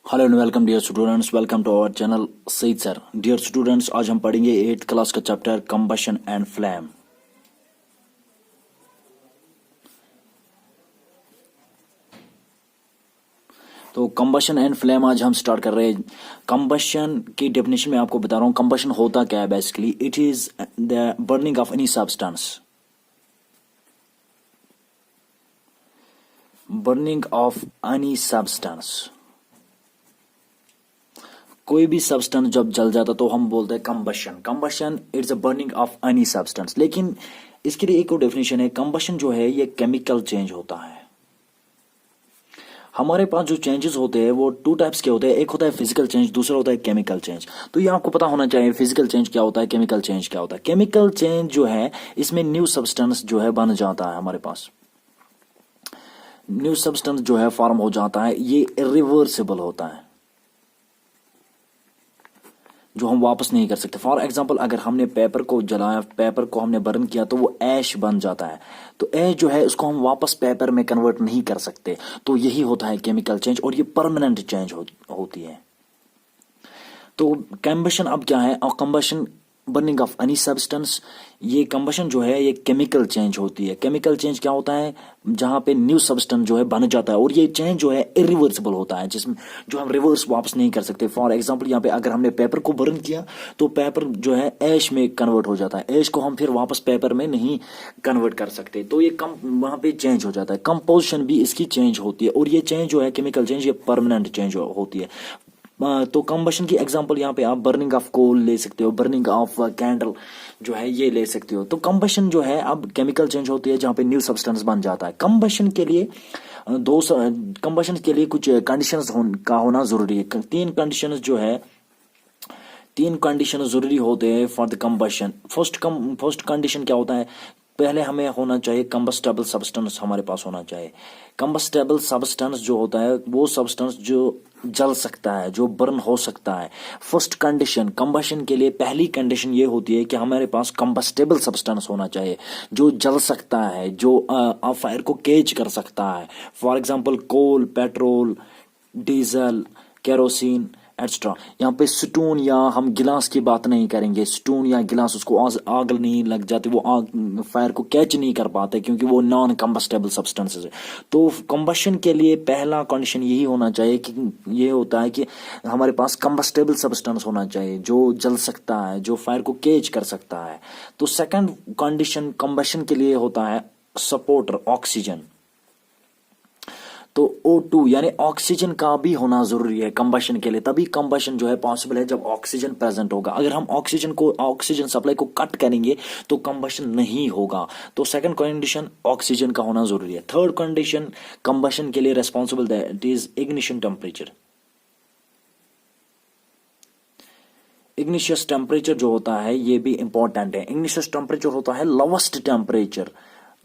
Hello and welcome dear students, welcome to our channel Saeed sir. Dear students, आज हम पढ़ेंगे 8th class का chapter combustion and flame. तो combustion and flame आज हम स्टार्ट कर रहे हैं। कंबशन की डेफिनेशन में आपको बता रहा हूँ कंबशन होता क्या है। Basically it is the burning of any substance, burning of any substance. कोई भी सब्सटेंस जब जल जाता तो हम बोलते हैं combustion. Combustion it's a burning of any substance. लेकिन इसके लिए एक और डेफिनेशन है। कंबशन जो है ये केमिकल चेंज होता है। हमारे पास जो चेंजेस होते हैं वो टू टाइप्स के होते हैं। एक होता है फिजिकल चेंज, दूसरा होता है केमिकल चेंज। तो ये आपको पता होना चाहिए फिजिकल चेंज क्या होता है, केमिकल चेंज क्या होता है। केमिकल चेंज जो है इसमें न्यू सब्सटेंस जो है बन जाता है, हमारे पास न्यू सब्सटेंस जो है फॉर्म हो जाता है। ये इरिवर्सिबल होता है, जो हम वापस नहीं कर सकते। फॉर एग्जाम्पल अगर हमने पेपर को जलाया, पेपर को हमने बर्न किया तो वो ऐश बन जाता है। तो ऐश जो है उसको हम वापस पेपर में कन्वर्ट नहीं कर सकते। तो यही होता है केमिकल चेंज, और ये परमानेंट चेंज होती है। तो कंबशन अब क्या है? और combustion burning of any substance, ये कंबशन जो है ये केमिकल चेंज होती है। केमिकल चेंज क्या होता है? जहां पे न्यू सब्सटेंस जो है बन जाता है, और ये चेंज जो है इरिवर्सिबल होता है, जिसमें जो हम रिवर्स वापस नहीं कर सकते। फॉर एग्जांपल यहाँ पे अगर हमने पेपर को बर्न किया तो पेपर जो है ऐश में कन्वर्ट हो जाता है। ऐश को हम फिर वापस पेपर में नहीं कन्वर्ट कर सकते। तो ये कम वहां पे चेंज हो जाता है। कंपोजिशन भी इसकी चेंज होती है, और ये चेंज जो है केमिकल चेंज ये परमानेंट चेंज होती है। तो कंबशन की एग्जांपल यहाँ पे आप बर्निंग ऑफ कोल ले सकते हो, बर्निंग ऑफ कैंडल जो है ये ले सकते हो। तो कंबशन जो है अब केमिकल चेंज होती है जहां पे न्यू सब्सटेंस बन जाता है। कंबशन के लिए कंबशन के लिए कुछ कंडीशंस का होना जरूरी है। तीन कंडीशन जरूरी होते हैं for the combustion. First condition क्या होता है? पहले हमें होना चाहिए कंबस्टेबल सब्सटेंस हमारे पास होना चाहिए। कंबस्टेबल सब्सटेंस जो होता है वो सब्सटेंस जो जल सकता है, जो बर्न हो सकता है। फर्स्ट कंडीशन कंबशन के लिए पहली कंडीशन ये होती है कि हमारे पास कंबस्टेबल सब्सटेंस होना चाहिए, जो जल सकता है, जो फायर को केज कर सकता है। For example coal, petrol, diesel, kerosene extra. यहाँ पे स्टोन या हम गिलास की बात नहीं करेंगे। स्टोन या गिलास उसको आग नहीं लग जाती, वो आग फायर को कैच नहीं कर पाते क्योंकि वो नॉन कंबस्टेबल सब्सटेंसेस है। तो कंबशन के लिए पहला कंडीशन यही होना चाहिए कि ये होता है कि हमारे पास कंबस्टेबल सब्सटेंस होना चाहिए, जो जल सकता है, जो फायर को कैच कर सकता है। तो सेकंड कंडीशन कंबशन के लिए होता है सपोर्टर, ऑक्सीजन। तो O2 यानी ऑक्सीजन का भी होना जरूरी है कंबशन के लिए, तभी कंबशन जो है पॉसिबल है जब ऑक्सीजन प्रेजेंट होगा। अगर हम ऑक्सीजन सप्लाई को कट करेंगे तो कंबशन नहीं होगा। तो सेकंड कंडीशन ऑक्सीजन का होना जरूरी है। थर्ड कंडीशन कंबशन के लिए responsible that is ignition temperature. Igneous temperature जो होता है ये भी इंपॉर्टेंट है। इग्निशियस टेम्परेचर होता है लोवेस्ट टेम्परेचर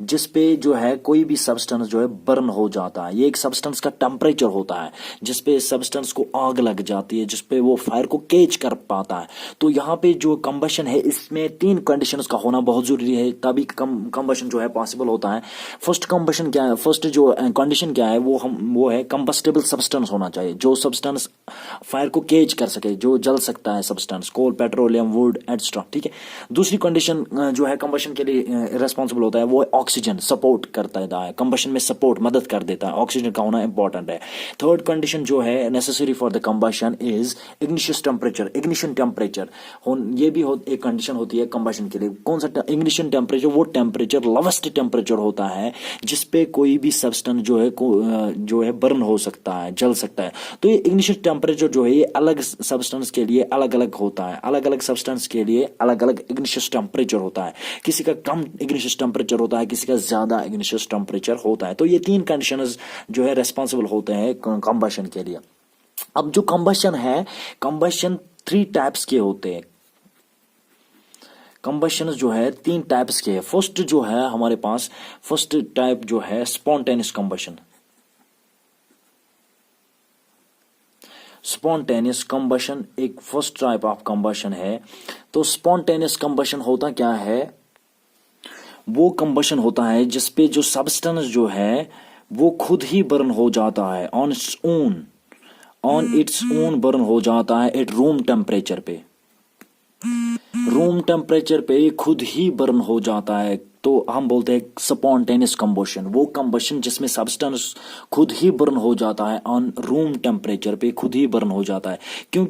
जिसपे जो है कोई भी सब्सटेंस जो है बर्न हो जाता है। ये एक सब्सटेंस का टेम्परेचर होता है जिसपे सब्सटेंस को आग लग जाती है, जिसपे वो फायर को कैच कर पाता है। तो यहाँ पे जो कंबशन है इसमें तीन कंडीशंस का होना बहुत जरूरी है, तभी कंबशन जो है पॉसिबल होता है। फर्स्ट कंबशन क्या है? फर्स्ट जो कंडीशन क्या है वो है कंबस्टेबल सब्सटेंस होना चाहिए, जो सब्सटेंस फायर को कैच कर सके, जो जल सकता है substance, coal, petroleum, wood extra. ठीक है। दूसरी कंडीशन जो है कंबशन के लिए रेस्पॉन्सिबल होता है वो ऑक्सीजन, सपोर्ट करता है कंबशन में, सपोर्ट मदद कर देता है। ऑक्सीजन का होना इंपॉर्टेंट है। थर्ड कंडीशन जो है necessary for the combustion is igneous temperature, ignition temperature. ये भी एक कंडीशन होती है कंबशन के लिए। कौन सा इग्निशन टेम्परेचर? वो टेम्परेचर लोवेस्ट टेम्परेचर होता है जिसपे कोई भी सब्सटेंस जो है बर्न हो सकता है, जल सकता है। तो ये इग्निशन टेम्परेचर जो है ये अलग सब्सटेंस के लिए अलग अलग होता है, अलग अलग सब्सटेंस के लिए अलग अलग इग्निशियस टेम्परेचर होता है। किसी का कम इग्निशियस टेम्परेचर होता है, किसी का ज्यादा इग्निशियस टेम्परेचर होता है। तो ये तीन कंडीशंस जो है रेस्पॉन्सिबल होते हैं कंबशन के लिए। अब जो कंबशन है, कंबशन 3 टाइप्स के होते हैं। कंबशन जो है 3 टाइप्स के है। फर्स्ट जो है हमारे पास फर्स्ट टाइप जो है स्पॉन्टेनियस कंबशन। स्पॉन्टेनियस कंबशन एक फर्स्ट टाइप ऑफ कंबशन है। तो स्पॉन्टेनियस कंबशन होता क्या है? वो कंबशन होता है जिसपे जो सब्सटेंस जो है वो खुद ही बर्न हो जाता है on its own, on its own burn हो जाता है एट रूम टेम्परेचर पे। रूम टेम्परेचर पे खुद ही बर्न हो जाता है, तो हम बोलते हैं स्पॉन्टेनियस कंबशन। वो कंबशन जिसमें सब्सटेंस खुद ही बर्न हो जाता है ऑन रूम टेम्परेचर पे, खुद ही बर्न हो जाता है। क्यों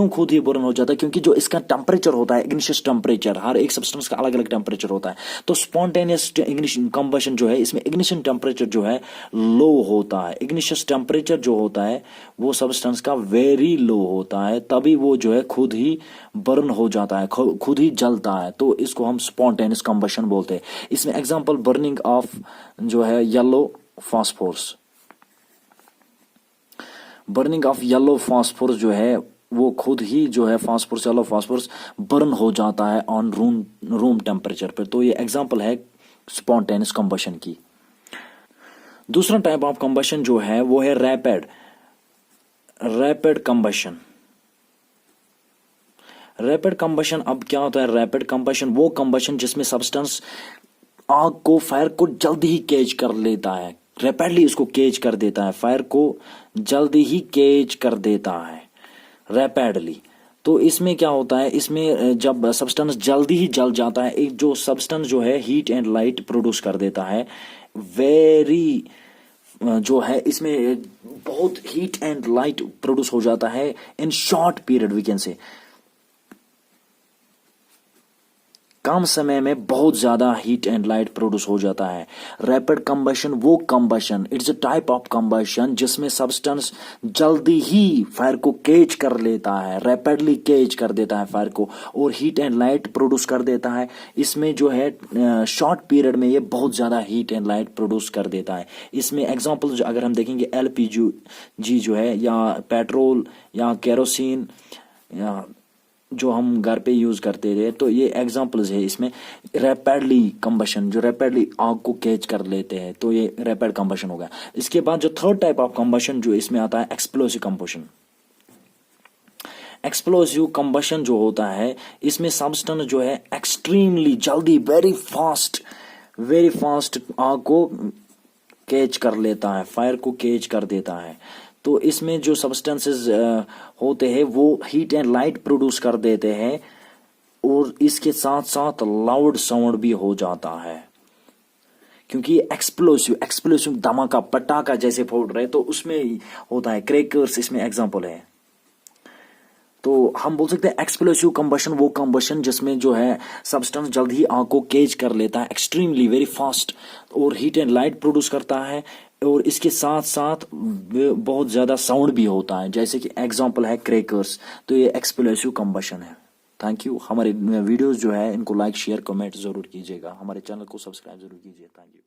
खुद ही बर्न हो जाता है? क्योंकि जो इसका टेम्परेचर होता है, इग्निशियस टेम्परेचर, हर एक सब्सटेंस का अलग अलग टेम्परेचर होता है। तो स्पॉन्टेनियस इग्निशन कंबशन जो है, इसमें इग्निशन टेम्परेचर जो है लो होता है। इग्निशियस टेम्परेचर जो होता है वो सब्सटेंस का वेरी लो होता है, तभी वो जो है खुद ही बर्न हो जाता है, खुद ही जलता है। तो इसको हम स्पॉन्टेनियस कंबशन बोलते हैं। इसमें एग्जांपल बर्निंग ऑफ जो है yellow phosphorus. Burning of yellow phosphorus जो है वो खुद ही जो है फास्फोरस, येलो फास्फोरस बर्न हो जाता है ऑन रूम टेम्परेचर पर। तो ये एग्जांपल है स्पॉन्टेनियस कंबशन की। दूसरा टाइप ऑफ कंबशन जो है वो है रैपिड कंबशन। रैपिड कंबशन, अब क्या होता है रैपिड कंबशन? वो कंबशन जिसमें सब्सटेंस आग को, फायर को जल्दी ही कैच कर लेता है, रैपिडली इसको कैच कर देता है, फायर को जल्दी ही कैच कर देता है रैपिडली। तो इसमें क्या होता है, इसमें जब सब्सटेंस जल्दी ही जल जाता है, एक जो सब्सटेंस जो है हीट एंड लाइट प्रोड्यूस कर देता है, वेरी जो है इसमें बहुत हीट एंड लाइट प्रोड्यूस हो जाता है in short period, we can say कम समय में बहुत ज्यादा हीट एंड लाइट प्रोड्यूस हो जाता है। रैपिड कंबशन वो combustion, it's a type of combustion जिसमें सब्सटेंस जल्दी ही फायर को कैच कर लेता है, रैपिडली कैच कर देता है फायर को, और हीट एंड लाइट प्रोड्यूस कर देता है। इसमें जो है शॉर्ट पीरियड में ये बहुत ज्यादा हीट एंड लाइट प्रोड्यूस कर देता है। इसमें एग्जाम्पल अगर हम देखेंगे LPG जो है, या पेट्रोल, या केरोसिन, या जो हम घर पे यूज करते थे, तो ये एग्जांपल्स है इसमें रैपिडली कंबशन, जो रैपिडली आग को कैच कर लेते हैं, तो ये रैपिड कंबशन होगा। इसके बाद जो थर्ड टाइप ऑफ कंबशन जो इसमें आता है एक्सप्लोसिव कंबशन। एक्सप्लोसिव कंबशन जो होता है, इसमें सब्सटेंस जो है एक्सट्रीमली जल्दी, वेरी फास्ट आग को कैच कर लेता है, फायर को कैच कर देता है। तो इसमें जो सब्सटेंसेस होते हैं वो हीट एंड लाइट प्रोड्यूस कर देते हैं, और इसके साथ साथ लाउड साउंड भी हो जाता है, क्योंकि एक्सप्लोसिव धमाका, पटाखा जैसे फोड़ रहे, तो उसमें होता है। क्रैकर्स इसमें एग्जांपल है। तो हम बोल सकते हैं एक्सप्लोसिव कंबशन वो कंबशन जिसमें जो है सब्सटेंस जल्द ही आग को कैच कर लेता है, एक्सट्रीमली वेरी फास्ट, और हीट एंड लाइट प्रोड्यूस करता है, और इसके साथ साथ बहुत ज्यादा साउंड भी होता है, जैसे कि एग्जांपल है क्रैकर्स। तो ये एक्सप्लोसिव कंबशन है। Thank you. हमारे वीडियोस जो है इनको लाइक, शेयर, कमेंट जरूर कीजिएगा। हमारे चैनल को सब्सक्राइब जरूर कीजिए। Thank you.